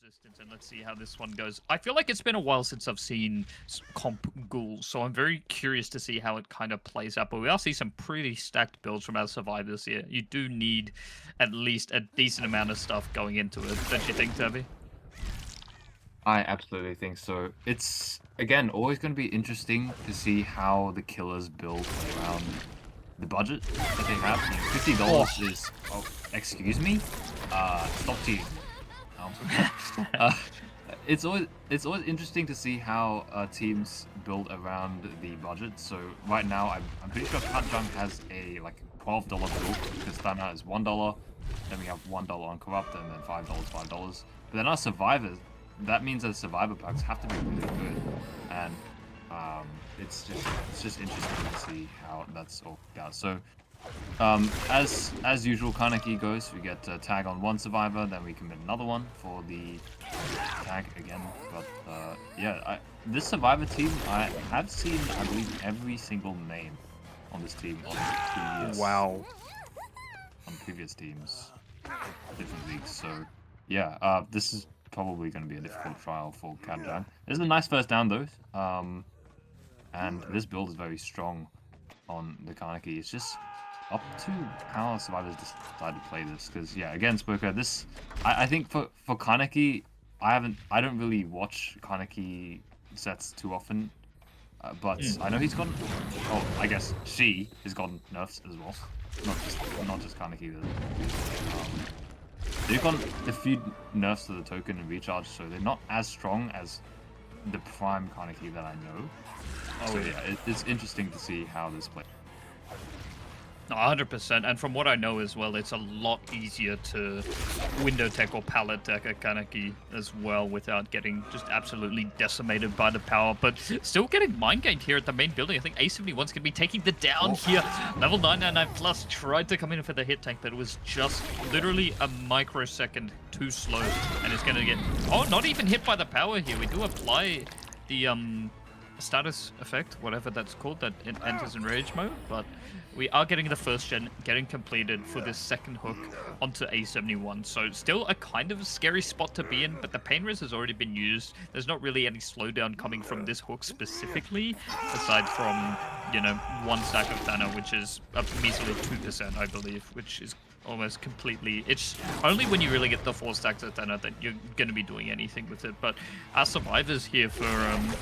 resistance, and let's see how this one goes. I feel like it's been a while since I've seen comp Ghoul, so I'm very curious to see how it kind of plays out. But we are see some pretty stacked builds from our survivors here. You do need at least a decent amount of stuff going into it, don't you think, Toby? I absolutely think so. It's, again, always going to be interesting to see how the killers build around the budget that they have. You know, $50 is... Oh, excuse me? Stop teasing. It's always interesting to see how teams build around the budget. So right now, I'm pretty sure Katjang has a like $12 build because Thana is $1. Then we have $1 on Corrupt and then $5, $5. But then our survivors, that means that survivor packs have to be really good, and it's just interesting to see how that's all out. So as usual, Kaneki goes, we get a tag on one survivor, then we commit another one for the tag again. But yeah, this survivor team, I have seen, I believe, every single name on this team on previous teams, different leagues. So yeah, this is probably going to be a difficult trial for Katjang. This is a nice first down though, and this build is very strong on the Kaneki. It's just up to how survivors decide to play this, because yeah, again, Spoker, this I think for Kaneki, I don't really watch Kaneki sets too often, but I know he's gotten, oh, I guess she has gotten nerfs as well, not just Kaneki. They've gotten a few nerfs to the token and recharge, so they're not as strong as the prime Kaneki that I know. Oh, so yeah, it's interesting to see how this plays. 100%, and from what I know as well, it's a lot easier to window tech or pallet tech a Kaneki as well without getting just absolutely decimated by the power, but still getting mind gained here at the main building. I think A71's going to be taking the down here. Level 999 plus tried to come in for the hit tank, but it was just literally a microsecond too slow, and it's going to get... Oh, not even hit by the power here. We do apply the status effect, whatever that's called, that it enters in rage mode, but we are getting the first gen getting completed for this second hook onto A71. So still a kind of a scary spot to be in, but the pain res has already been used. There's not really any slowdown coming from this hook specifically, aside from, you know, one stack of Thana, which is a measly 2%, I believe, which is almost completely... It's only when you really get the 4 stacks of Thana that you're going to be doing anything with it. But our survivors here for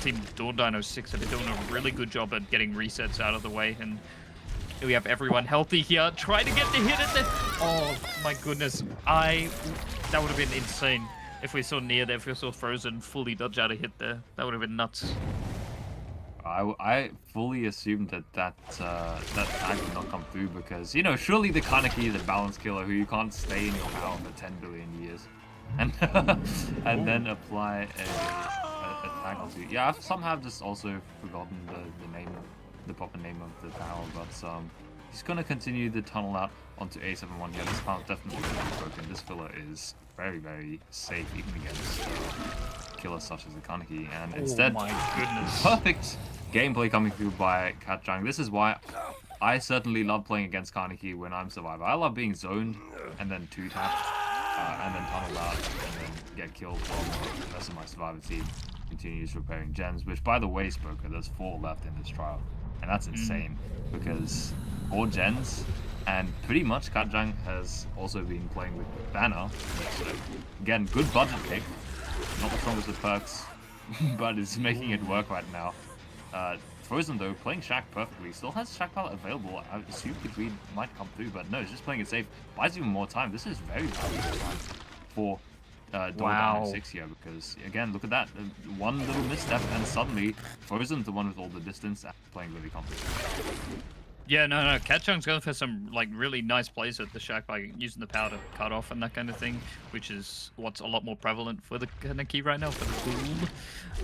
Team Doordinosix have been doing a really good job at getting resets out of the way, and we have everyone healthy here. Try to get the hit at the... Oh my goodness. That would have been insane if we saw Nia there, if we saw Frozen fully dodge out a hit there. That would have been nuts. I fully assumed that tag would not come through because, you know, surely the Kaneki is a balance killer who you can't stay in your power for 10 billion years. And and then apply a tag onto you. Yeah, I've somehow just also forgotten the proper name of the power, but he's gonna continue the tunnel out onto A71. Yeah, this power definitely broken. This filler is very, very safe even against killers such as the Kaneki, and instead, my goodness, perfect gameplay coming through by Katjang. This is why I certainly love playing against Kaneki when I'm survivor. I love being zoned and then 2-tapped and then tunneled out and then get killed while the rest of my survivor team continues repairing gens, which, by the way, Spoker, there's 4 left in this trial, and that's insane because 4 gens. And pretty much Katjang has also been playing with Banner, which, again, good budget pick, not the strongest of perks, but it's making it work right now. Frozen, though, playing Shack perfectly, still has Shack palette available. I assume the greed might come through, but no, it's just playing it safe. Buys even more time. This is very valuable time for Doordinosix here, because, again, look at that. One little misstep, and suddenly Frozen's the one with all the distance and playing really confident. Yeah, no, Katjang's going for some like really nice plays at the Shack by using the power to cut off and that kind of thing, which is what's a lot more prevalent for the Kaneki right now, for the Ghoul.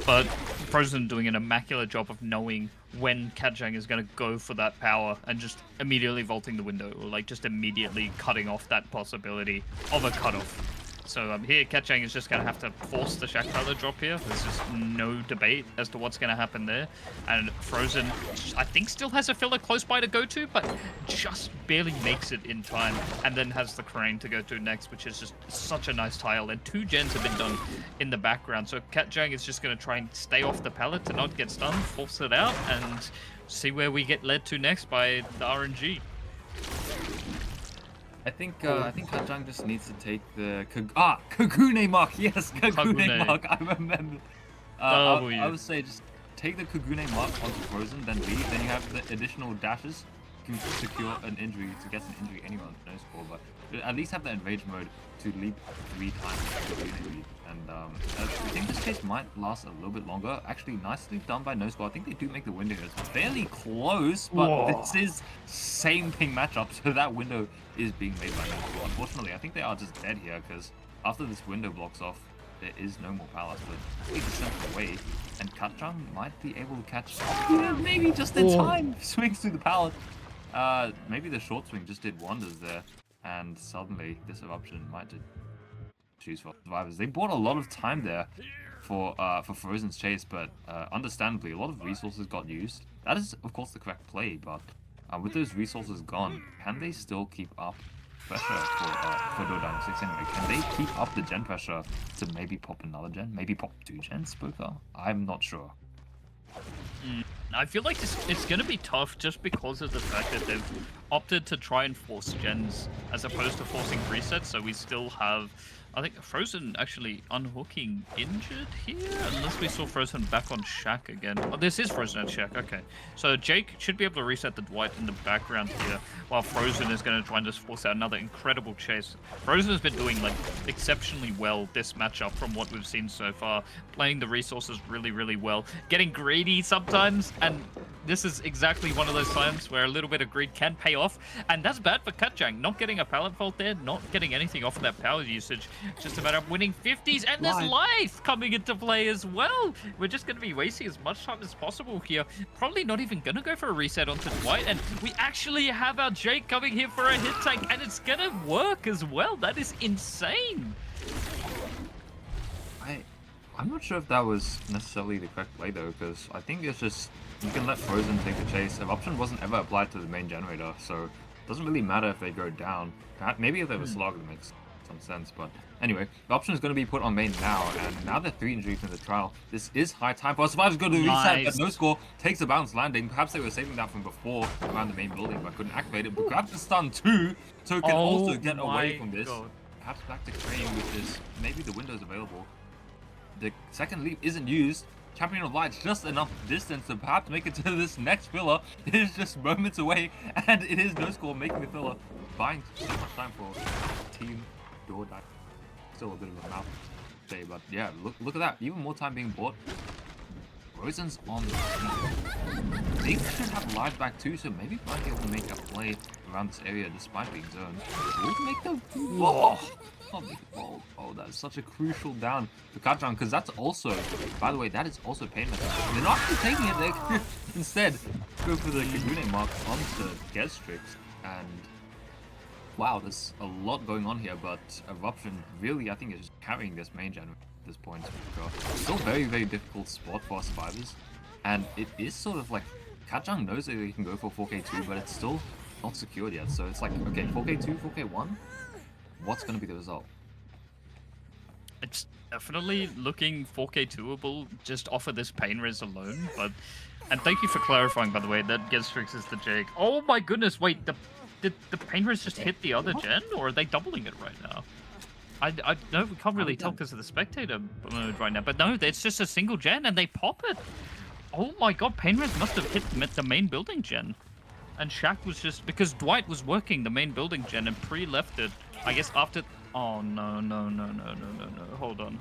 But Frozen doing an immaculate job of knowing when Katjang is going to go for that power and just immediately vaulting the window, or like just immediately cutting off that possibility of a cutoff. So here, Ketchang is just going to have to force the Shack Tyler drop here. There's just no debate as to what's going to happen there. And Frozen, I think, still has a filler close by to go to, but just barely makes it in time. And then has the Crane to go to next, which is just such a nice tile. And 2 gens have been done in the background. So Ketchang is just going to try and stay off the pallet to not get stunned, force it out, and see where we get led to next by the RNG. I think Kajang just needs to take the Kagune mark. Yes, Kagune mark. I remember. I would say just take the Kagune mark onto Frozen, then leave. Then you have the additional dashes to secure an injury, to get an injury anywhere on no score. But at least have the enrage mode to leap 3 times the Kagune lead. And I think this chase might last a little bit longer. Actually, nicely done by no score. I think they do make the window here. It's fairly close, but this is same ping matchup, so that window is being made by no score. Unfortunately, I think they are just dead here because after this window blocks off, there is no more palace. But he sent away, and Katjang might be able to catch. Maybe just in time. Swings through the pallet. Maybe the short swing just did wonders there, and suddenly this eruption might just choose for survivors. They bought a lot of time there for Frozen's chase, but understandably, a lot of resources got used. That is, of course, the correct play, but with those resources gone, can they still keep up pressure for Doordinosix anyway? Can they keep up the gen pressure to maybe pop another gen? Maybe pop 2 gens, Spoker? I'm not sure. I feel like it's going to be tough just because of the fact that they've opted to try and force gens as opposed to forcing resets, so we still have... I think Frozen actually unhooking injured here, unless we saw Frozen back on Shack again. Oh, this is Frozen at Shack, okay. So Jake should be able to reset the Dwight in the background here, while Frozen is going to try and just force out another incredible chase. Frozen has been doing like exceptionally well this matchup from what we've seen so far, playing the resources really, really well, getting greedy sometimes, and this is exactly one of those times where a little bit of greed can pay off, and that's bad for Katjang. Not getting a pallet fault there, not getting anything off of that power usage. Just a matter of winning 50s, and there's life coming into play as well. We're just going to be wasting as much time as possible here. Probably not even going to go for a reset onto Dwight, and we actually have our Jake coming here for a hit tank, and it's going to work as well. That is insane. I'm not sure if that was necessarily the correct play though, because I think it's just you can let Frozen take the chase. Eruption wasn't ever applied to the main generator, so it doesn't really matter if they go down. Maybe if they were slog, it makes some sense, but anyway, the option is going to be put on main now, and now they're 3 injuries in the trial. This is high time for survivors. Go to reset, but no score, takes a bounce landing. Perhaps they were saving that from before around the main building, but couldn't activate it. But grabs the stun too, so can also get away from this. Perhaps back to Crane, which is maybe the window's available. The second leap isn't used. Champion of Light's just enough distance to perhaps make it to this next filler. It is just moments away, and it is no score making the filler, buying so much time for Team Doordinosix. Still a bit of a mouth say, but yeah, look at that. Even more time being bought. Frozen's on the team. They should have lives back too, so maybe might be able to make a play around this area despite being zoned. We'll make the oh, that's such a crucial down for Katjang, because that's also, by the way, that is also pain method. They're not actually taking it, they instead go for the Kagune mark onto Gestrix, and wow, there's a lot going on here, but Eruption really, I think, is just carrying this main gen at this point. Still very, very difficult spot for survivors, and it is sort of like, Katjang knows that he can go for 4K2, but it's still not secured yet, so it's like, okay, 4K2, 4K1? What's going to be the result? It's definitely looking 4K2able just off of this pain res alone, but... And thank you for clarifying, by the way, that Gestrix is the Jake. Oh my goodness, wait, did the pain res just hit the other gen, or are they doubling it right now? I know we can't really tell because of the spectator mode right now, but no, it's just a single gen and they pop it. Oh my god, pain res must have hit the main building gen. And Shack was just, because Dwight was working the main building gen and pre-left it, I guess after... Oh, no. Hold on,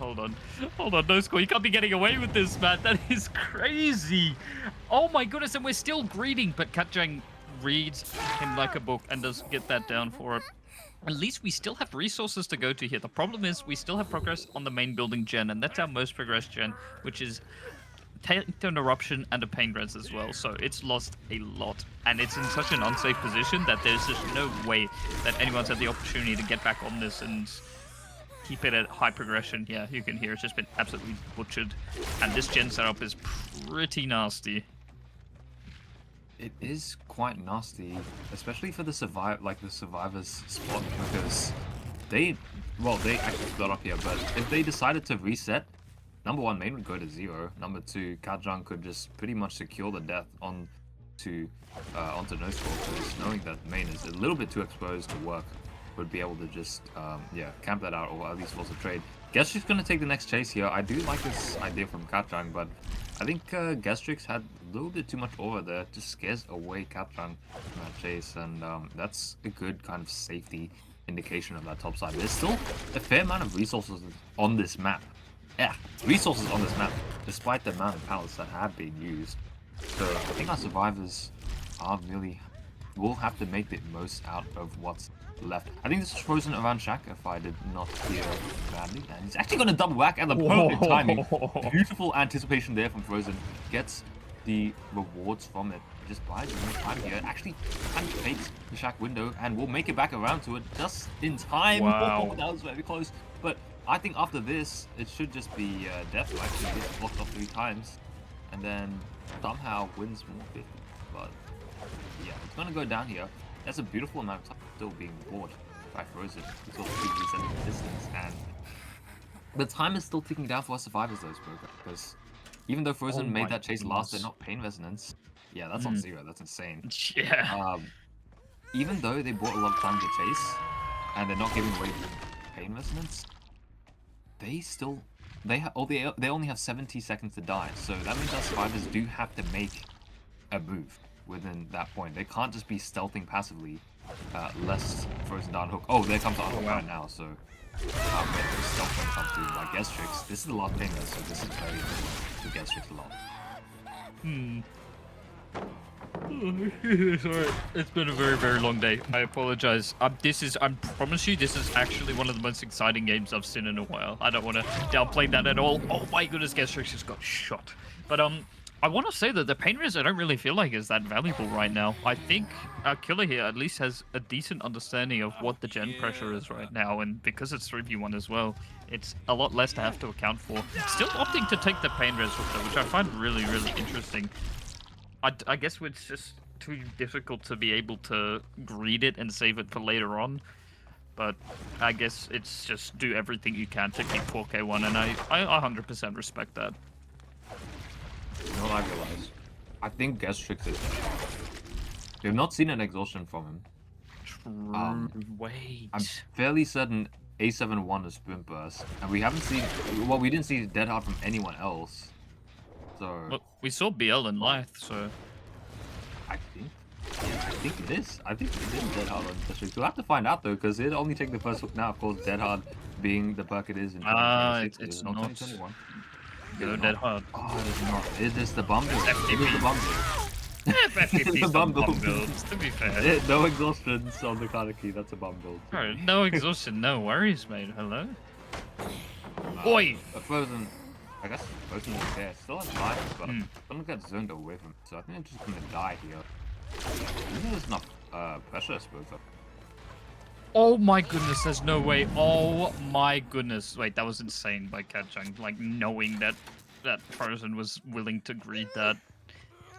no score. You can't be getting away with this, man. That is crazy. Oh my goodness, and we're still greeting, but Katjang reads him like a book and does get that down for it. At least we still have resources to go to here. The problem is we still have progress on the main building gen, and that's our most progressed gen, which is an eruption and a pain res as well, so it's lost a lot, and it's in such an unsafe position that there's just no way that anyone's had the opportunity to get back on this and keep it at high progression. Yeah, you can hear it's just been absolutely butchered. And this gen setup is pretty nasty. It is quite nasty, especially for the survivors spot, because they actually split up here, but if they decided to reset, number one, main would go to 0. Number two, Kajang could just pretty much secure the death onto no score, because knowing that main is a little bit too exposed to work, would be able to just camp that out, or at least force a trade. Guess she's gonna take the next chase here. I do like this idea from Kajang, but I think Gastrix had a little bit too much aura there, just scares away Kajang from that chase, and that's a good kind of safety indication of that top side. There's still a fair amount of resources on this map. Yeah, resources on this map, despite the amount of pallets that have been used. So I think our survivors will have to make the most out of what's left. I think this is frozen around Shaq, if I did not hear badly. And he's actually going to double whack at the perfect timing. Beautiful anticipation there from Frozen. Gets the rewards from it. Just buys more time here. Actually kind of fakes the Shaq window and will make it back around to it just in time. Wow. Oh, that was very close. But I think after this, it should just be death, right? He gets blocked off 3 times and then somehow wins more 50. But yeah, it's going to go down here. That's a beautiful amount of time still being bought by Frozen. It's also resetting the distance, and the time is still ticking down for our survivors though, because even though Frozen made that chase last, they're not pain resonance. Yeah, that's on 0. That's insane. Yeah. Even though they bought a lot of time to chase, and they're not giving away pain resonance, they still they only have 70 seconds to die. So that means our survivors do have to make a move within that point. They can't just be stealthing passively, lest Frozen down hook. Oh, there comes the unhook right now, so stealth when it comes to like Gastrix. This is the last thing, so this is very good to Gastrix a lot. Sorry, it's been a very, very long day. I apologize. I promise you, this is actually one of the most exciting games I've seen in a while. I don't want to downplay that at all. Oh my goodness, Gastrix just got shot. But I want to say that the pain res I don't really feel like is that valuable right now. I think our killer here at least has a decent understanding of what the gen pressure is right now, and because it's 3v1 as well, it's a lot less to have to account for. Still opting to take the pain res with it, which I find really, really interesting. I guess it's just too difficult to be able to greed it and save it for later on. But I guess it's just do everything you can to keep 4k1, and I 100% respect that. You know what I realized? I think Gastrix is dead. We have not seen an exhaustion from him. Wait. I'm fairly certain A7 won a sprint burst, and we haven't seen. Well, we didn't see Dead Hard from anyone else. So. Well, we saw BL and Lyth, so. I think it is. I think it is Dead Hard on Gastrix. We'll have to find out though, because it'll only take the first hook now. Of course, Dead Hard being the perk it is in 2026. It's not not. 2021. Go Dead Hard. Oh, it is not. It is the Bumble. It is the Bumble. FFP's the builds, to be fair. No exhaustions on the Kaneki, that's a Bumble. Alright, no exhaustion, no worries, mate. Hello? Oi! Frozen, I guess Frozen is there. Still has life, but I'm gonna get zoned away from it, so I think I'm just gonna die here. I think there's enough pressure, I suppose. Oh my goodness, there's no way. Oh my goodness. Wait, that was insane by Kajang. Like, knowing that Frozen was willing to greet that,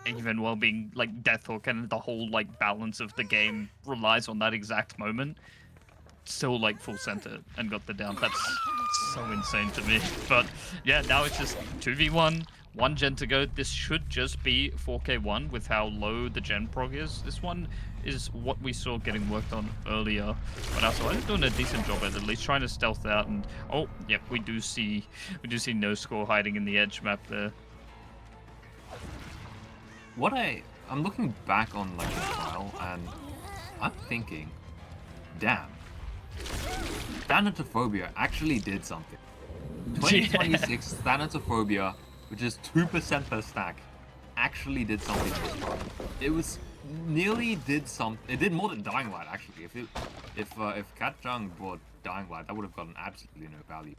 even while being, like, Death Hook, and the whole, like, balance of the game relies on that exact moment. Still, like, full center and got the down. That's so insane to me. But, yeah, now it's just 2v1. 1 gen to go. This should just be 4k1 with how low the gen prog is. This one is what we saw getting worked on earlier. But also, I'm doing a decent job at least trying to stealth out. And oh, yep, we do see no score hiding in the edge map there. I'm looking back on like the trial, and I'm thinking, damn, Thanatophobia actually did something. 2026 Thanatophobia, which is 2% per stack, actually did something this time. It was nearly did something. It did more than Dying Light actually. If Kajang bought Dying Light, that would have gotten absolutely no value.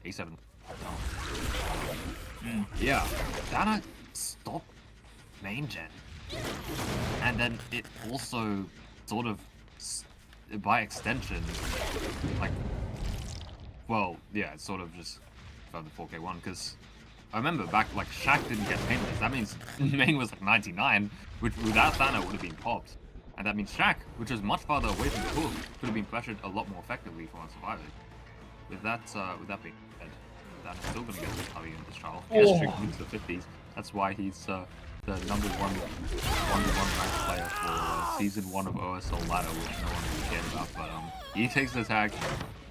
A7. Yeah, Thana stopped main gen, and then it also sort of, by extension, like Well, yeah, it's sort of just for the 4K1, because I remember back, like, Shaq didn't get painless. That means main was like 99, which without Thana would have been popped. And that means Shaq, which was much farther away from the hook, could have been pressured a lot more effectively for Unsurvivor. With that being said, Thana's still going to get the Tully in this trial. He has strict moves to 50s. That's why he's the number one ranked player for season 1 of OSL ladder, which no one really cared about. But he takes the tag.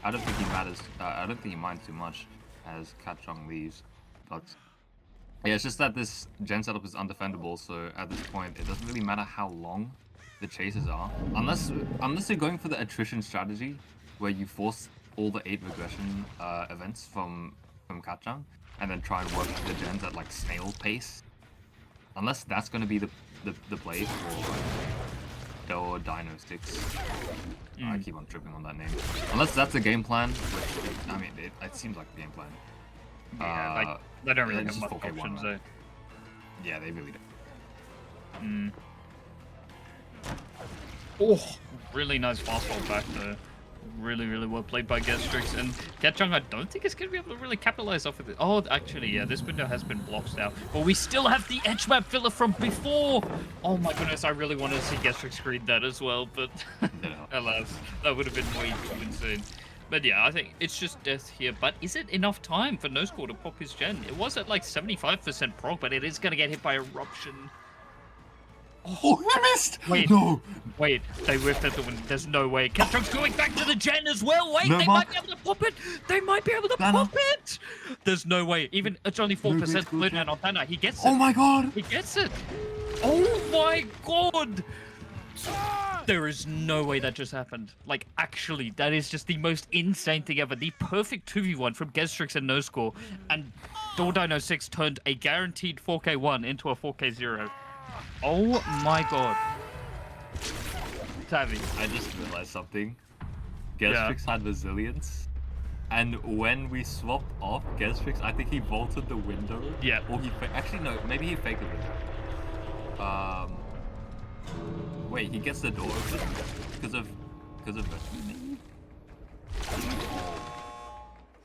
I don't think he matters. I don't think he minds too much as Katjong leaves. But yeah, it's just that this gen setup is undefendable. So at this point, it doesn't really matter how long the chases are, unless you're going for the attrition strategy, where you force all the 8 regression events from Katjong, and then try and work the gens at like snail pace. Unless that's going to be the play for Doordinosix. I keep on tripping on that name. Unless that's the game plan, which, I mean, it seems like the game plan. Yeah, they don't really have just much 4K1, options, right? though. Yeah, they really don't. Oh, really nice fastball back there. Really well played by Gestrix. And Katjong, I don't think is going to be able to really capitalize off of it. Oh, actually, yeah, this window has been blocked now. But we still have the edge map filler from before. Oh my goodness, I really wanted to see Gestrix read that as well, but alas, that would have been way too insane. But yeah, I think it's just death here. But is it enough time for No Score to pop his gen? It was at like 75% proc, but it is going to get hit by Eruption. Oh, he missed! Wait, no! Wait, they whiffed at the win. There's no way. Katjong's going back to the gen as well. Wait, No, they might be able to pop it. They might be able to Thana. pop it. There's no way. Even it's only 4% split and on Thana. He gets it. Oh my god! He gets it. Oh my god! There is no way that just happened. Like, actually, that is just the most insane thing ever. The perfect 2v1 from Gestrix and No Score, and Doordinosix turned a guaranteed 4K1 into a 4K0. Oh my god. Tavi. I just realized something. Gestrix had resilience, and when we swapped off Gestrix, I think he vaulted the window. Yeah. Or he actually no, maybe he faked the window. Wait, he gets the door open because of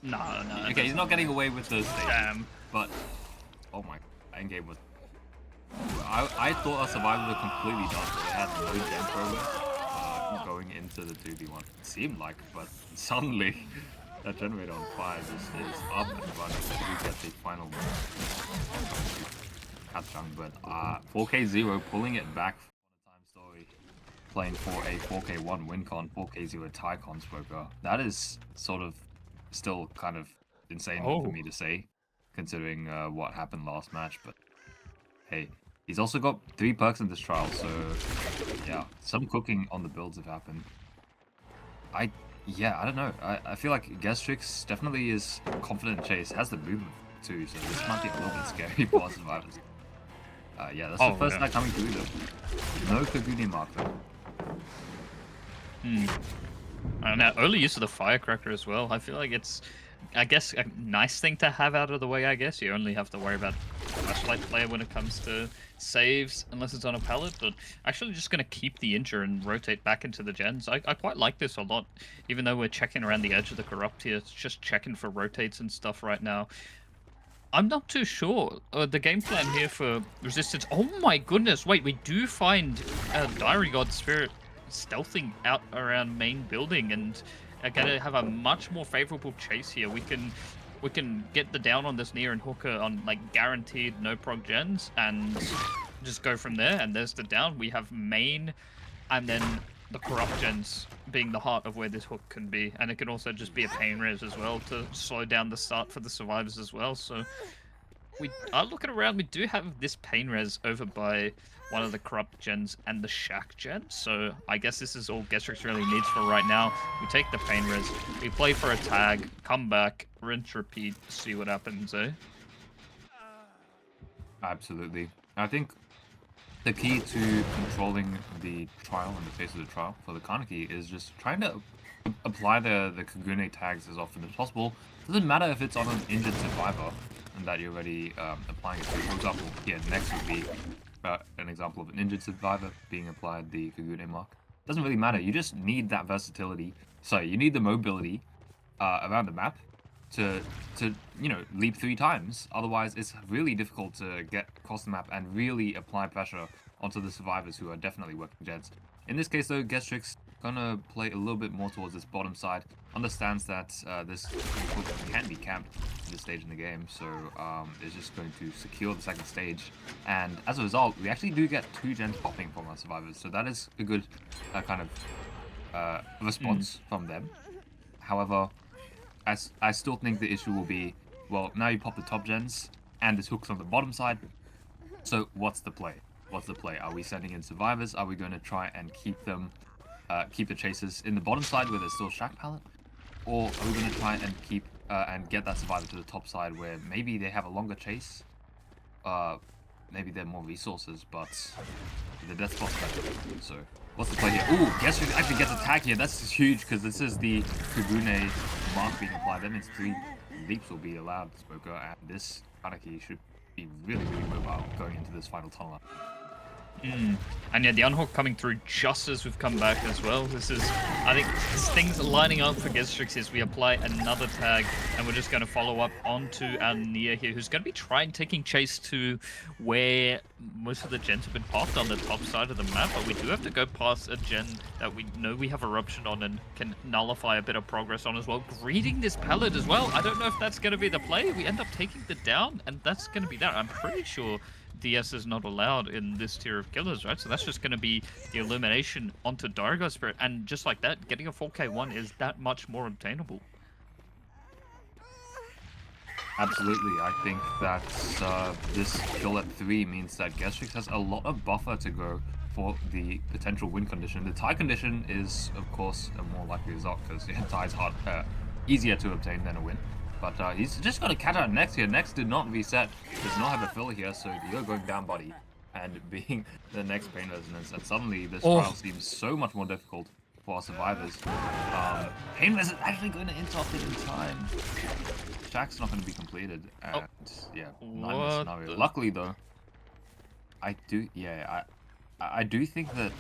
No. Okay, he's not getting away with the stage. Damn. But oh my, endgame was. I thought our survivors were completely done, so they had no gen progress going into the 2v1. It seemed like, but suddenly that generator on 5 is up and running. We get the final Katjong, but 4K0 pulling it back for the time story, playing for a 4K1 win con, 4K0 tie con spoker. That is sort of still kind of insane for me to say, considering what happened last match, but hey, he's also got 3 perks in this trial, so yeah, some cooking on the builds have happened. I don't know. I feel like Gestrix definitely is confident in chase, has the movement too, so this might be a little bit scary for our survivors. Yeah, that's the first night coming through though. No Kagune mark though. And now early use of the firecracker as well. I feel like it's, I guess, a nice thing to have out of the way. I guess you only have to worry about flashlight player when it comes to saves, unless it's on a pallet. But actually, just gonna keep the injure and rotate back into the gens. I quite like this a lot, even though we're checking around the edge of the corrupt here. It's just checking for rotates and stuff right now. I'm not too sure. The game plan here for resistance. Oh my goodness! Wait, we do find Diary God Spirit stealthing out around main building and are gonna have a much more favorable chase here. We can get the down on this near and hooker on like guaranteed no prog gens and just go from there. And there's the down. We have main and then the corrupt gens being the heart of where this hook can be, and it can also just be a pain res as well to slow down the start for the survivors as well. So we are looking around. We do have this pain res over by one of the corrupt gens and the Shack gen, so I guess this is all Gestrix really needs for right now. We take the pain res, we play for a tag, come back, rinse, repeat, see what happens, eh? Absolutely. I think the key to controlling the trial and the face of the trial for the Kaneki is just trying to apply the Kagune tags as often as possible. Doesn't matter if it's on an injured survivor and that you're already applying it to. For example, here next would be an example of an injured survivor being applied the Kagune mark. Doesn't really matter. You just need that versatility. So you need the mobility around the map to you know, leap 3 times. Otherwise, it's really difficult to get across the map and really apply pressure onto the survivors who are definitely working gens. In this case, though, Gestrix gonna play a little bit more towards this bottom side. Understands that this hook can be camped at this stage in the game, so is just going to secure the second stage. And as a result, we actually do get 2 gens popping from our survivors, so that is a good kind of response from them. However, I still think the issue will be, well, now you pop the top gens, and this hook's on the bottom side, so what's the play? What's the play? Are we sending in survivors? Are we going to try and keep them, keep the chasers in the bottom side where there's still shack pallet? Or are we going to try and keep, and get that survivor to the top side where maybe they have a longer chase? Maybe they're more resources, but the death spot's better. So, what's the play here? Ooh, Gestrix actually gets a tag here. That's huge, because this is the Kubune mark being applied. That means 3 leaps will be allowed, Smoker, and this Kaneki should be really, really mobile going into this final tunnel. And yeah, the unhook coming through just as we've come back as well. This is, I think, things lining up for Gestrix is we apply another tag, and we're just going to follow up onto our Nia here, who's going to be trying taking chase to where most of the gens have been popped on the top side of the map, but we do have to go past a gen that we know we have eruption on and can nullify a bit of progress on as well. Greeting this pallet as well. I don't know if that's going to be the play. We end up taking the down, and that's going to be that. I'm pretty sure DS is not allowed in this tier of killers, right? So that's just going to be the elimination onto Dargo Spirit, and just like that, getting a 4k1 is that much more obtainable. Absolutely, I think that this kill at 3 means that Gestrix has a lot of buffer to go for the potential win condition. The tie condition is, of course, a more likely result, because tie's easier to obtain than a win. But he's just got to cat out Next here. Next did not reset, does not have a filler here, so you're going down, buddy. And being the next Pain Resonance, and suddenly this trial seems so much more difficult for our survivors. Pain Resonance actually going to interrupt it in time. Shack's not going to be completed, and yeah, nightmare scenario. Luckily though, I do think that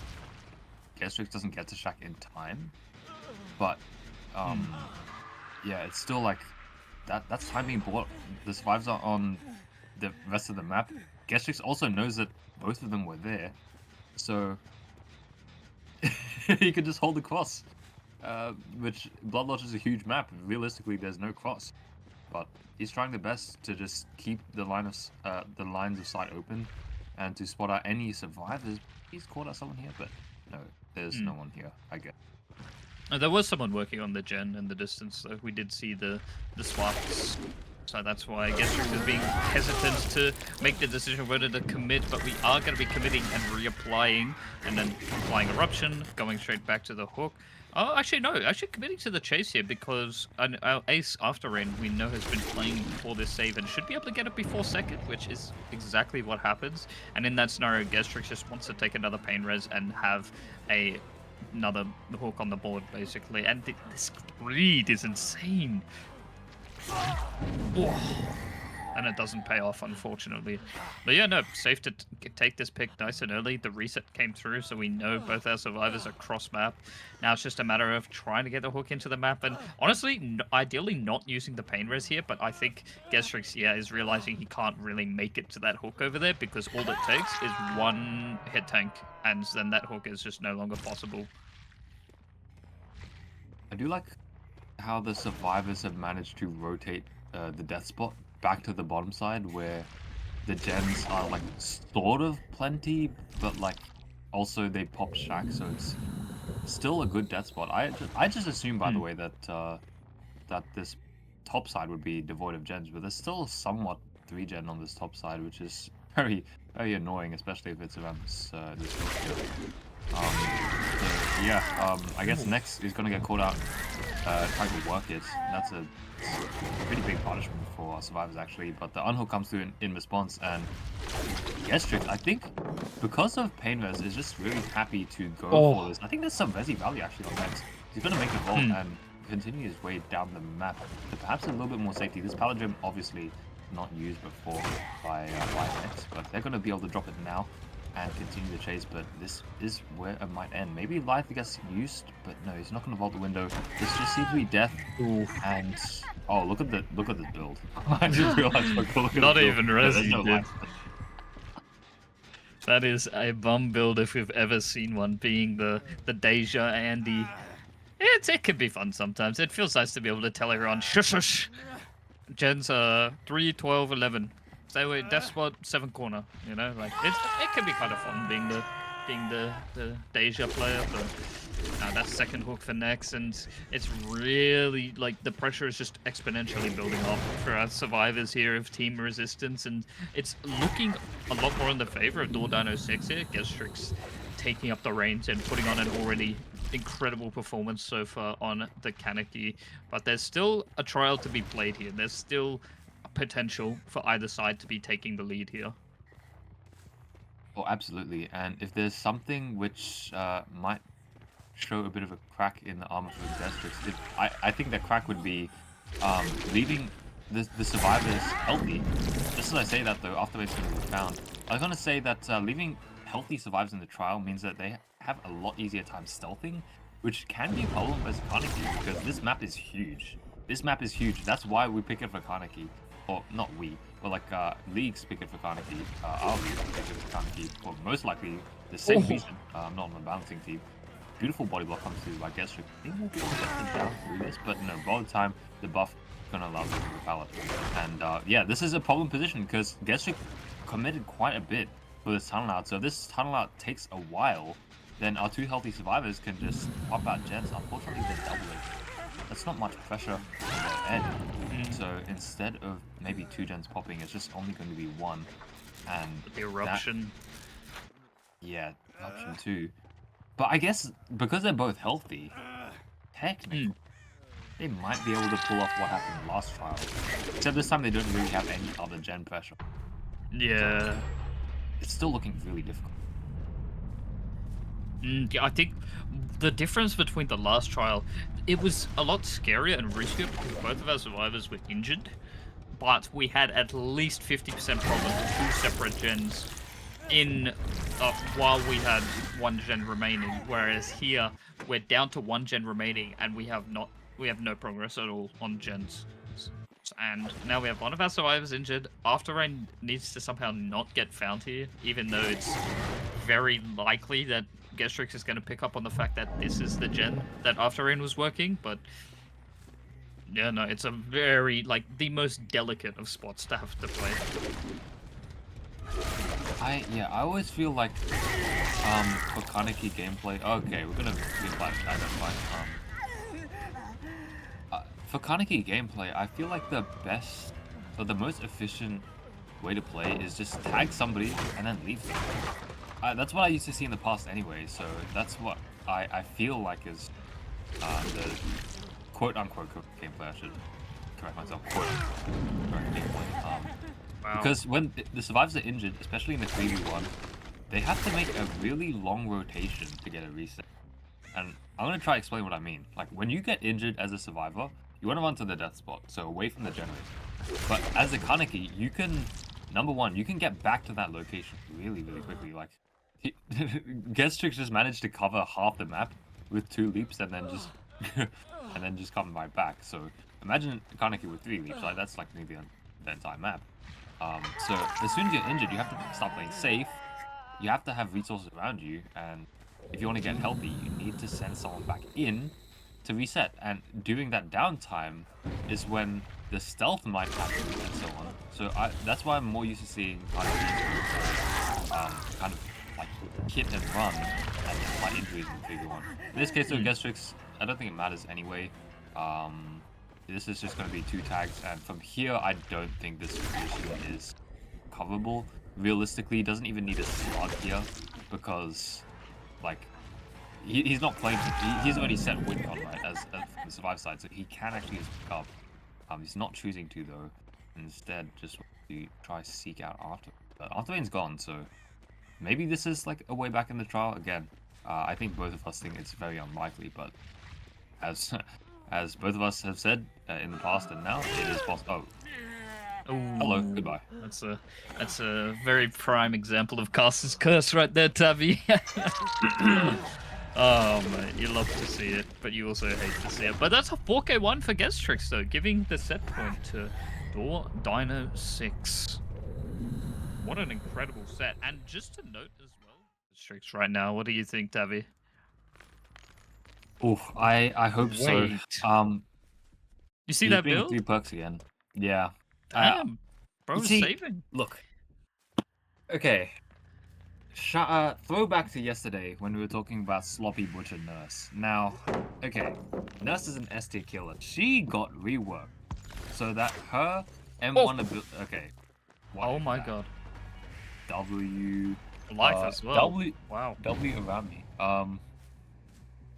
Gestrix doesn't get to Shack in time, but yeah, it's still like that's time being bought. The survivors are on the rest of the map. Gestrix also knows that both of them were there, so he could just hold the cross. Which Blood Lodge is a huge map. Realistically, there's no cross, but he's trying the best to just keep the lines of sight open and to spot out any survivors. He's caught out someone here, but no, there's no one here, I guess. There was someone working on the gen in the distance, though. We did see the swaps, so that's why I guess we're being hesitant to make the decision whether to commit, but we are going to be committing and reapplying, and then applying Eruption, going straight back to the hook. Oh, actually, no. Actually committing to the chase here, because our ace after rain we know has been playing for this save and should be able to get it before second, which is exactly what happens. And in that scenario, Gestrix just wants to take another Pain Res and have another hook on the board, basically. And this greed is insane. And it doesn't pay off, unfortunately. But yeah, no, safe to take this pick nice and early. The reset came through, so we know both our survivors are cross-map. Now it's just a matter of trying to get the hook into the map, and honestly, ideally not using the Pain Res here, but I think Gestrix, yeah, is realizing he can't really make it to that hook over there, because all it takes is one hit tank, and then that hook is just no longer possible. I do like how the survivors have managed to rotate the death spot back to the bottom side, where the gens are like sort of plenty, but like also they pop Shack, so it's still a good death spot. I just assumed, by the way, that that this top side would be devoid of gens, but there's still somewhat 3-gen on this top side, which is very, very annoying, especially if it's around this hook here. So yeah, I guess next is gonna get caught out trying to work it. That's a pretty big punishment for our survivors, actually. But the unhook comes through in response, and Gestrix, I think, because of Pain Res, is just really happy to go for this. I think there's some Resi value actually on next. He's gonna make a vault and continue his way down the map to perhaps a little bit more safety. This Paladin obviously not used before by Next, but they're gonna be able to drop it now. and continue the chase, but this is where it might end. Maybe Lithe gets used, but no, he's not going to vault the window. This just seems to be death. Oof. And oh, look at this build. I just realized, look at Not this even build. Resi, No dude. life. That is a bum build if we've ever seen one, being the Deja and the... It can be fun sometimes. It feels nice to be able to tell everyone, shush, shush. Gens 3, 12, 11. Stay away, death spot, 7 corner. You know, like it can be kind of fun being the Deja player, but that second hook for Nex, and it's really like the pressure is just exponentially building up for our survivors here of team resistance, and it's looking a lot more in the favor of Doordinosix here. Gestrix taking up the reins and putting on an already incredible performance so far on the Kaneki, but there's still a trial to be played here. There's still a potential for either side to be taking the lead here. Oh, absolutely. And if there's something which might show a bit of a crack in the armor for Gestrix, I think that crack would be leaving the survivors healthy. Just as I say that though, after it's going to be found, I was going to say that leaving healthy survivors in the trial means that they have a lot easier time stealthing, which can be a problem as Kaneki because this map is huge. This map is huge. That's why we pick it for Kaneki. Or not we, but like leagues pick it for Kaneki. Our league pick it for Kaneki. For most likely the same reason. I'm not on the balancing team. Beautiful body block comes through by Gestrix. I think we'll be able to get them down through this, but no, by the time the buff is gonna allow them to repel it. And yeah, this is a problem position because Gestrix committed quite a bit for this tunnel out. So if this tunnel out takes a while, then our 2 healthy survivors can just pop out gens. Unfortunately, they're double it. That's not much pressure on their end. So instead of maybe 2 gens popping, it's just only going to be 1. And the eruption. Yeah, eruption too. But I guess because they're both healthy, technically, they might be able to pull off what happened last trial. Except this time they don't really have any other gen pressure. Yeah. So it's still looking really difficult. Yeah, I think the difference between the last trial, it was a lot scarier and riskier because both of our survivors were injured, but we had at least 50% problem with 2 separate gens in while we had 1 gen remaining, whereas here we're down to 1 gen remaining and we have no progress at all on gens. And now we have one of our survivors injured. Afterrain needs to somehow not get found here, even though it's very likely that Gestrix is going to pick up on the fact that this is the gen that Afterrain was working, but yeah, no, it's a very, like, the most delicate of spots to have to play. I always feel like for Kaneki gameplay, okay, we're gonna be flash tag, that's fine. For Kaneki gameplay, I feel like the best or the most efficient way to play is just tag somebody and then leave them. That's what I used to see in the past anyway, so that's what I feel like is the quote-unquote gameplay. I should correct myself. Quote-unquote gameplay. Wow. Because when the survivors are injured, especially in the 3v1, they have to make a really long rotation to get a reset. And I'm going to try to explain what I mean. Like, when you get injured as a survivor, you want to run to the death spot, so away from the generator. But as a Kaneki, you can, number one, you can get back to that location really, really quickly. Like, Gestrix just managed to cover half the map with 2 leaps and then just and then just come right back. So imagine Kaneki with 3 leaps, like that's like nearly the entire map. So as soon as you're injured, you have to start playing safe. You have to have resources around you, and if you want to get healthy, you need to send someone back in to reset. And during that downtime is when the stealth might happen and so on. So that's why I'm more used to seeing kind of like hit and run and fight injuries in Figure 1. In this case, though, Gestrix, I don't think it matters anyway. This is just going to be 2 tags, and from here, I don't think this position is coverable. Realistically, he doesn't even need a slug here because, like, he's not playing. He's already set win on right as from the survive side, so he can actually just pick up. He's not choosing to though. Instead, just to try seek out After. But Afterrain's gone, so maybe this is like a way back in the trial again. I think both of us think it's very unlikely, but as both of us have said in the past and now, it is possible. Hello, Ooh, goodbye. That's a very prime example of Caster's curse right there, Tavi. Oh mate, you love to see it, but you also hate to see it. But that's a 4K1 for Gestrix though, giving the set point to Doordinosix. What an incredible set. And just to note as well, Gestrix right now, what do you think, Tavi? Oof, I hope so. Wait. Um, You see he's that being build? 3 perks again. Yeah. Damn, You bro's see, saving. look. Okay. Throwback to yesterday when we were talking about Sloppy Butcher Nurse. Now, okay, Nurse is an S tier killer. She got reworked so that her M1 ability. Okay. What Oh is my that? god. W. Life as well. W. Wow. W around me.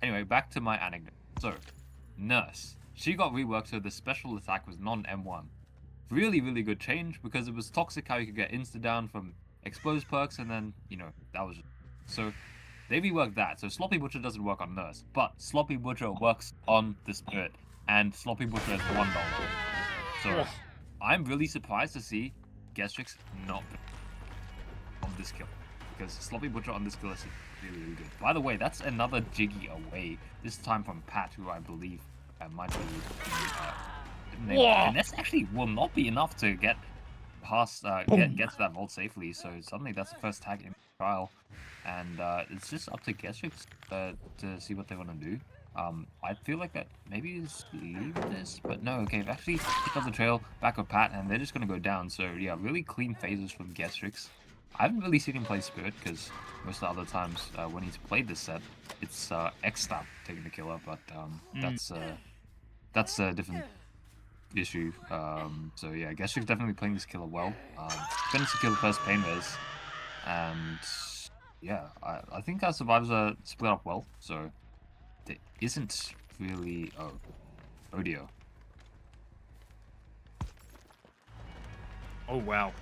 Anyway, back to my anecdote. So, Nurse. She got reworked so the special attack was non-M1. Really, really good change because it was toxic how you could get insta-down from exposed perks and then, you know, that was... So, they reworked that. So Sloppy Butcher doesn't work on Nurse, but Sloppy Butcher works on the Spirit, and Sloppy Butcher is $1. So, I'm really surprised to see Gestrix not on this kill, because Sloppy Butcher on this kill is really, really good. By the way, that's another Jiggy away, this time from Pat, who I believe might be and this actually will not be enough to get past get to that vault safely. So suddenly that's the first tag in trial, and it's just up to Gestrix to see what they want to do. I feel like that maybe just leave this, but no. Okay, they've actually picked up the trail back with Pat, and they're just gonna go down. So yeah, really clean phases from Gestrix. I haven't really seen him play Spirit because most of the other times when he's played this set, it's X-Stab taking the killer, but that's a different issue. So yeah, Gestrix definitely playing this killer well. Gonna secure the first pain res, and yeah, I think our survivors are split up well, so there isn't really oh dear. Oh wow.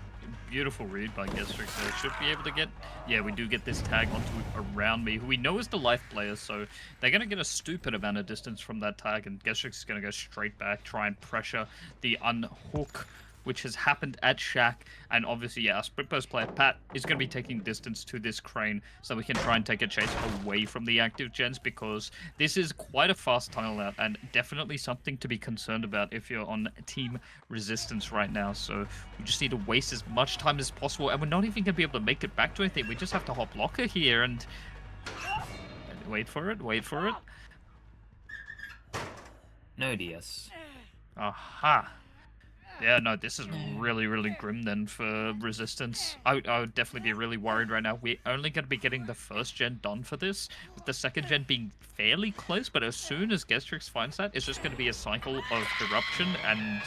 Beautiful read by Gestrix there. Should be able to get... Yeah, we do get this tag onto Around Me, who we know is the life player, so they're going to get a stupid amount of distance from that tag, and Gestrix is going to go straight back, try and pressure the unhook, which has happened at Shack, and obviously, yeah, our Sprint Burst player, Pat, is going to be taking distance to this crane, so we can try and take a chase away from the active gens, because this is quite a fast tunnel out, and definitely something to be concerned about if you're on Team Resistance right now, so we just need to waste as much time as possible, and we're not even going to be able to make it back to anything. We just have to hop locker here, and wait for it, wait for it. No DS. Aha. Yeah, no, this is really, really grim then for Resistance. I would definitely be really worried right now. We're only going to be getting the first gen done for this, with the second gen being fairly close, but as soon as Gestrix finds that, it's just going to be a cycle of eruption and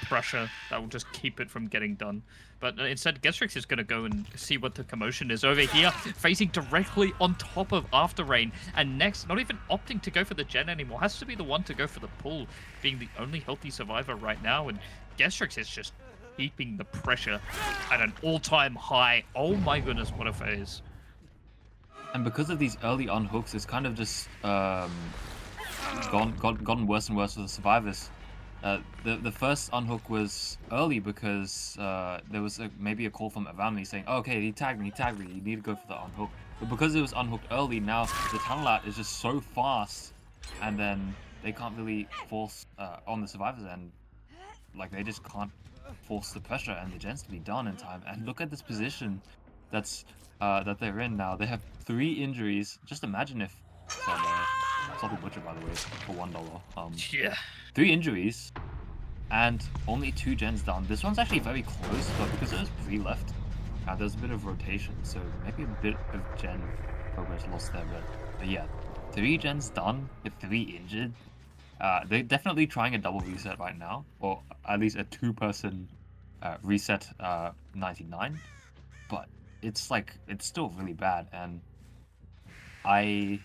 pressure that will just keep it from getting done. But instead, Gestrix is going to go and see what the commotion is over here, facing directly on top of After Rain. And next, not even opting to go for the gen anymore, has to be the one to go for the pull, being the only healthy survivor right now. And Gestrix is just keeping the pressure at an all-time high. Oh my goodness, what a phase. And because of these early unhooks, it's kind of just gotten worse and worse for the survivors. The first unhook was early because there was maybe a call from Avani saying, oh, okay, he tagged me, you need to go for the unhook. But because it was unhooked early, now the tunnel out is just so fast, and then they can't really force on the survivors, and like they just can't force the pressure and the gens to be done in time. And look at this position that's that they're in now. They have 3 injuries. Just imagine if Sloppy Butcher, by the way, for $1. Yeah. 3 injuries, and only 2 gens done. This one's actually very close, but because there's 3 left, there's a bit of rotation, so maybe a bit of gen progress lost there, but yeah, 3 gens done with 3 injured. They're definitely trying a double reset right now, or at least a 2-person reset 99, but it's like, it's still really bad, and I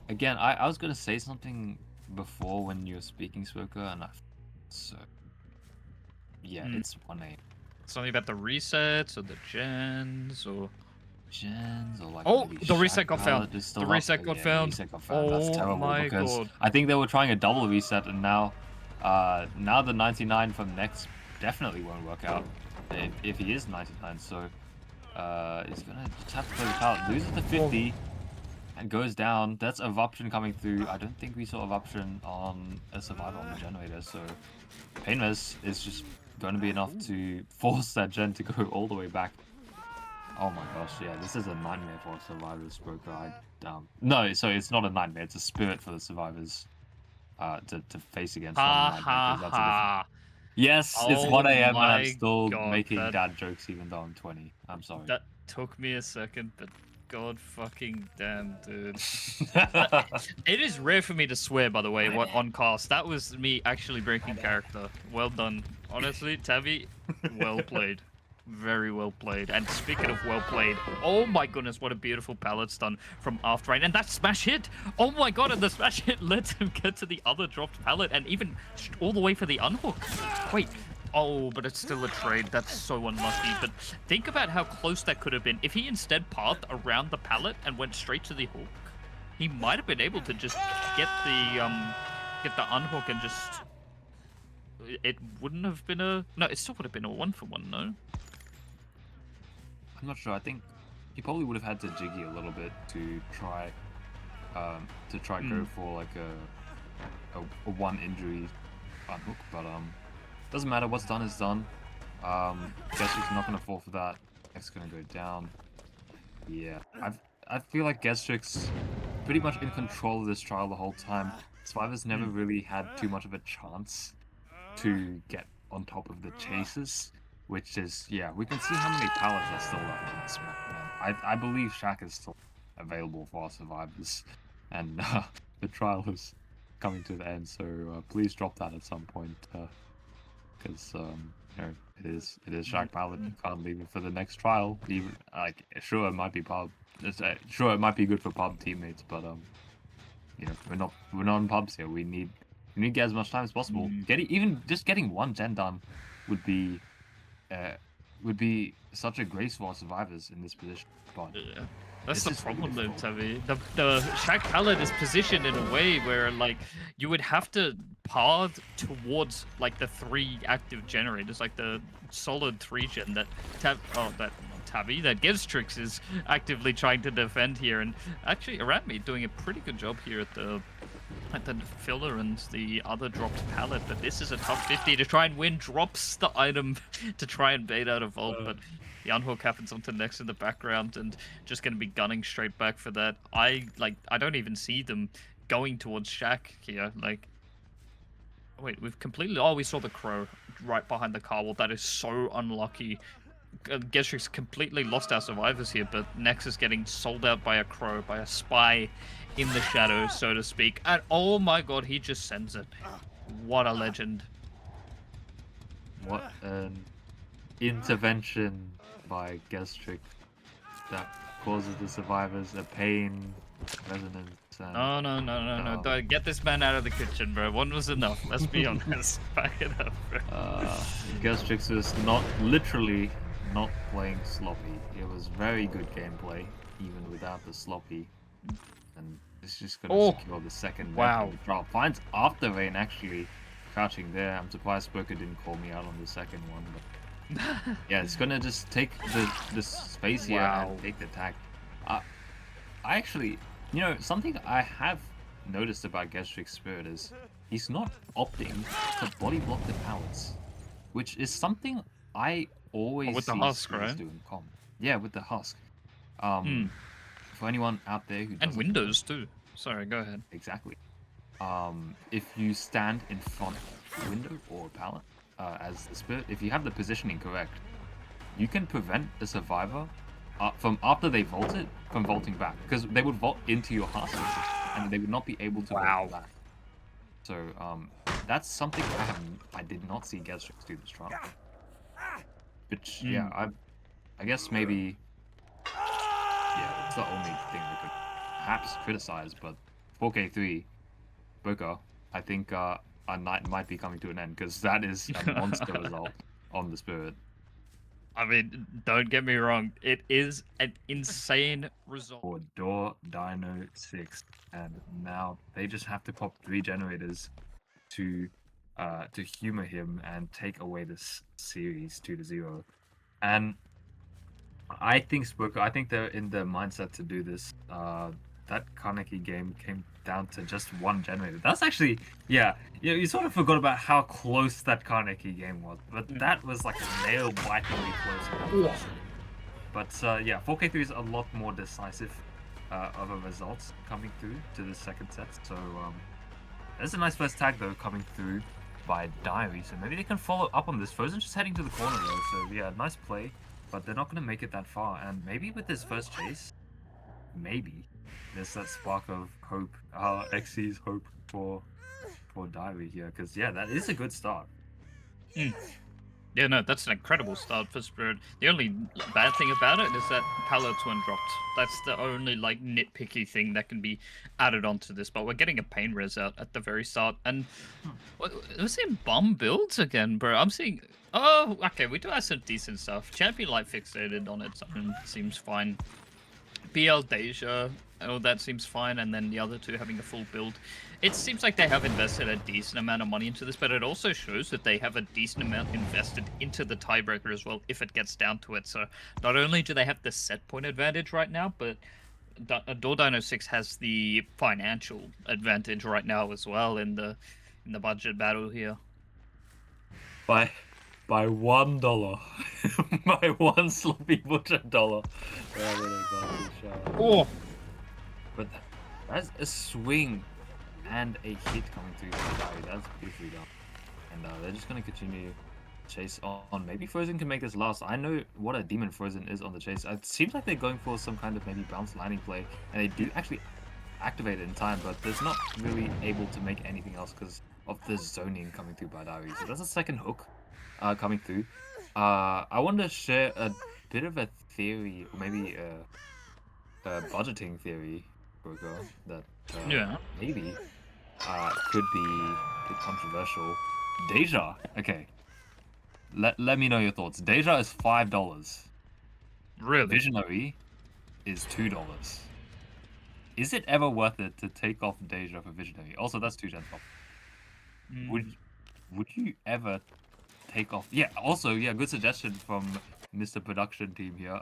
was gonna say something before when you were speaking, Swoker, and so yeah, it's 1A. Something about the resets or the gens or like the reset got found. The reset got found. Reset got found. That's terrible my because god. I think they were trying a double reset, and now Now the 99 from Nex definitely won't work out if he is 99. So he's gonna just have to play the pallet. Loses the 50 and goes down. That's Eruption coming through. I don't think we saw Eruption on a Survivor on the generator. So Painless is just going to be enough to force that gen to go all the way back. Oh my gosh, yeah, this is a nightmare for Survivors, Broker. No, so it's not a nightmare, it's a spirit for the Survivors to face against, not a nightmare, 'cause that's a different... Yes, it's 1 a.m. and I'm still making dad jokes even though I'm 20. I'm sorry. That took me a second, but god fucking damn, dude. It is rare for me to swear, by the way, on cast. That was me actually breaking character. Well done. Honestly, Tabby, well played. Very well played. And speaking of well played, oh my goodness, what a beautiful pallet stun from after rain. And that smash hit! Oh my god, and the smash hit lets him get to the other dropped pallet and even all the way for the unhook. Wait. Oh, but it's still a trade. That's so unlucky. But think about how close that could have been. If he instead pathed around the pallet and went straight to the hook, he might have been able to just get the unhook and just... It wouldn't have been a... No, it still would have been a 1-for-1, no? I'm not sure. I think he probably would have had to jiggy a little bit to try go for like a one injury unhook, but doesn't matter. What's done is done. Gestrix's not gonna fall for that. X gonna go down. Yeah, I feel like Gestrix pretty much in control of this trial the whole time. Survivors never really had too much of a chance to get on top of the chases. Which is, yeah, we can see how many pallets are still left in this map. I believe Shaq is still available for our Survivors, and the trial is coming to the end, so please drop that at some point, because you know, it is Shaq pallet. You can't leave it for the next trial. Even like, sure, it might be sure, it might be good for pub teammates, but you know, we're not in pubs here. We need to get as much time as possible. Even just getting one gen done would be such a grace for our Survivors in this position. But yeah. That's the problem though, Tabby. The Shaq pallet is positioned in a way where like you would have to path towards like the 3 active generators, like the solid 3 gen that Tabby, that Gestrix is actively trying to defend here, and actually Arambi doing a pretty good job here at the filler and the other dropped pallet, but this is a tough 50 to try and win. Drops the item to try and bait out a vault, but the unhook happens onto Nex in the background and just going to be gunning straight back for that. I don't even see them going towards Shaq here. Like, wait, we saw the crow right behind the car wall. That is so unlucky. Gestrix completely lost our Survivors here, but Nex is getting sold out by a crow, by a spy in the shadows, so to speak. And oh my god, he just sends it. What a legend. What an intervention by Gestrix that causes the Survivors a pain, resonance, and... No. Don't get this man out of the kitchen, bro. One was enough. Let's be honest. Back it up, bro. Gestrix was literally not playing sloppy. It was very good gameplay, even without the sloppy. And it's just gonna secure the second trial. Finds after Rain actually crouching there. I'm surprised Spoker didn't call me out on the second one, but yeah, it's gonna just take the space here and take the tag. I actually, you know, something I have noticed about Gestrix Spirit is he's not opting to body block the pallets, which is something I always with the husk, right? Do in common. Yeah, with the husk. For anyone out there who and windows too. Sorry, go ahead. Exactly. If you stand in front of a window or a pallet as the Spirit, if you have the positioning correct, you can prevent the Survivor from after they vault it from vaulting back, because they would vault into your husk and they would not be able to vault back. So that's something I did not see Gestrix do this trial. Which yeah, I guess maybe. Yeah, it's the only thing we could perhaps criticize, but 4K3, Boca, I think our night might be coming to an end, because that is a monster result on the Spirit. I mean, don't get me wrong, it is an insane result. For Doordinosix, and now they just have to pop 3 generators to to humor him and take away this series 2-0. And I think they're in the mindset to do this. That Kaneki game came down to just one generator. That's actually, yeah, you sort of forgot about how close that Kaneki game was, but that was like nail-bitingly close. But yeah, 4K3 is a lot more decisive of a result coming through to the second set. So there's a nice first tag though coming through by Diary. So maybe they can follow up on this. Frozen's just heading to the corner though. So yeah, nice play. But they're not going to make it that far. And maybe with this first chase, maybe there's that spark of hope, XC's hope for Diary here. Because, yeah, that is a good start. Yeah, no, that's an incredible start for Spirit. The only bad thing about it is that Palad's one dropped. That's the only, like, nitpicky thing that can be added onto this. But we're getting a pain res out at the very start. And we're seeing bum builds again, bro. I'm seeing... Oh, okay, we do have some decent stuff. Champion Light fixated on its own seems fine. BL Deja, oh, that seems fine. And then the other two having a full build. It seems like they have invested a decent amount of money into this, but it also shows that they have a decent amount invested into the Tiebreaker as well, if it gets down to it. So not only do they have the set point advantage right now, but Doordinosix has the financial advantage right now as well in the budget battle here. By $1, by one sloppy butcher dollar. Oh, but that's a swing and a hit coming through from Diary. That's beautifully done. And they're just gonna continue chase on. Maybe Frozen can make this last. I know what a demon Frozen is on the chase. It seems like they're going for some kind of maybe bounce landing play, and they do actually activate it in time, but there's not really able to make anything else because of the zoning coming through by Diary. So that's a second hook coming through. I want to share a bit of a theory, or maybe a budgeting theory, Broker, that maybe could be a bit controversial. Deja, okay. Let me know your thoughts. Deja is $5. really? Visionary is $2. Is it ever worth it to take off Deja for Visionary? Also, that's 2 gens off. Would you ever take off? Yeah. Also, yeah. Good suggestion from Mr. Production Team here.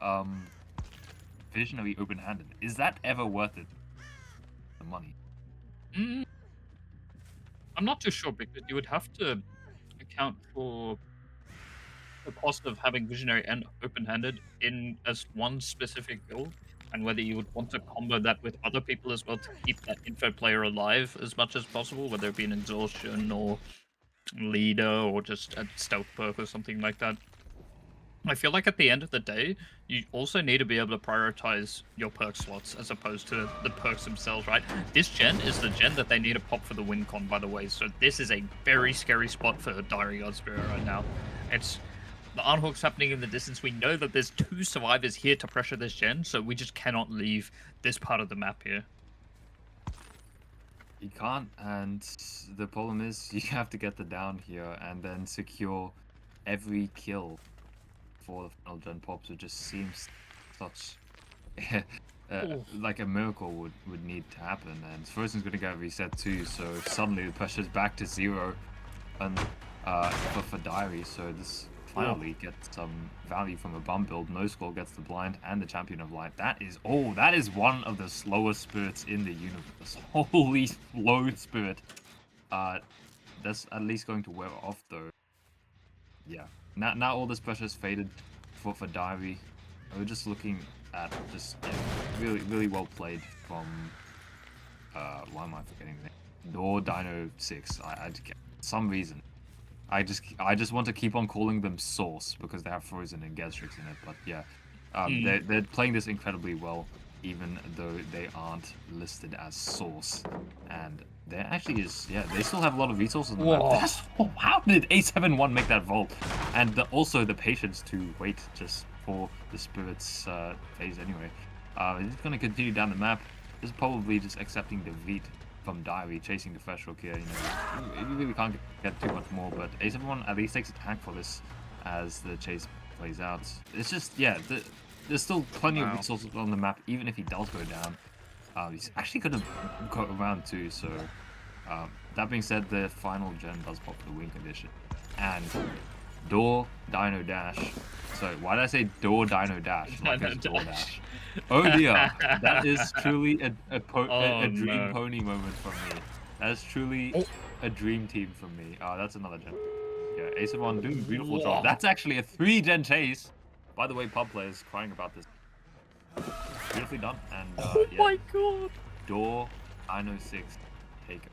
Visionary open-handed. Is that ever worth it? The money. I'm not too sure because you would have to account for the cost of having Visionary and open-handed in as one specific build, and whether you would want to combo that with other people as well to keep that info player alive as much as possible, whether it be an exhaustion or leader or just a stealth perk or something like that. I feel like at the end of the day, you also need to be able to prioritize your perk slots as opposed to the perks themselves, right? This gen is the gen that they need to pop for the win con, by the way, so this is a very scary spot for Diary God Spirit right now. It's the unhooks happening in the distance. We know that there's 2 survivors here to pressure this gen, so we just cannot leave this part of the map here. You can't, and the problem is you have to get the down here and then secure every kill for the final gen pops. It just seems such like a miracle would need to happen, and Frozen's going to get reset too, so suddenly the pressure's back to 0 and for Diary, so this finally gets some value from a bum build. No Skull gets the blind and the Champion of Light. That is one of the slowest spirits in the universe. Holy slow spirit. That's at least going to wear off though. Yeah. Now all this pressure is faded for Diary. We're just looking at really well played from why am I forgetting the name? Doordinosix. I some reason. I just want to keep on calling them Source because they have Frozen and Gastrix in it. But yeah, they're playing this incredibly well, even though they aren't listed as Source. And there actually is, yeah, they still have a lot of resources on the map. How did A71 make that vault? And also the patience to wait just for the Spirit's phase anyway. It's going to continue down the map. This is probably just accepting defeat from Diary, chasing the fresh hook here. You really can't get too much more, but A71 at least takes a tank for this as the chase plays out. It's just, yeah, there's still plenty of resources on the map, even if he does go down. He's actually going to go around too, so that being said, the final gen does pop the win condition. And Door Dino Dash. Sorry, why did I say Door Dino Dash? Like it's Door Dash. Oh dear, that is truly Oh, a dream no. pony moment from me. That is truly a dream team from me. That's another gen. Yeah, Ace of One doing a beautiful Whoa. job. That's actually a 3-gen chase. By the way, pub players crying about this. Beautifully done. And Oh yeah, my god. Doordinosix take it.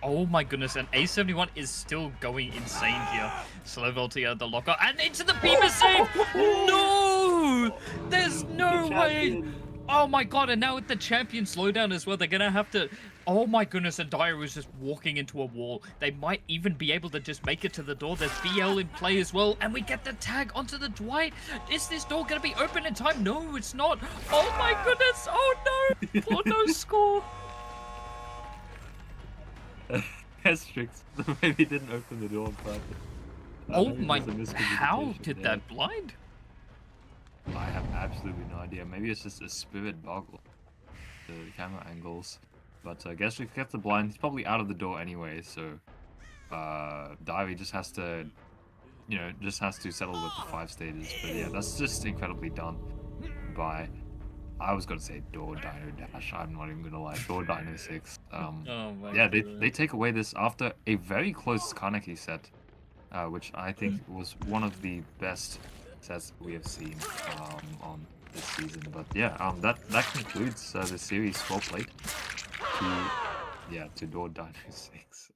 Oh my goodness, and A71 is still going insane here. Slow vaulting out the locker and into the beamer save! No! There's no way! Oh my god, and now with the champion slowdown as well, they're gonna have to... Oh my goodness, and Dire was just walking into a wall. They might even be able to just make it to the door. There's BL in play as well, and we get the tag onto the Dwight. Is this door gonna be open in time? No, it's not. Oh my goodness, oh no! Poor no score. Asterix. Maybe didn't open the door on purpose. Oh Maybe my... there's a How miscommunication did there. that blind? I have absolutely no idea. Maybe it's just a spirit bug. The camera angles. But I guess we kept the blind. He's probably out of the door anyway, so Diary just has to, you know, just has to settle with the 5 stages. But yeah, that's just incredibly done by... I was gonna say Door Dino Dash. I'm not even gonna lie. Doordinosix. Oh my Yeah, god. they take away this after a very close Kaneki set, which I think was one of the best sets we have seen on this season. But yeah, that concludes the series. Well played to Doordinosix.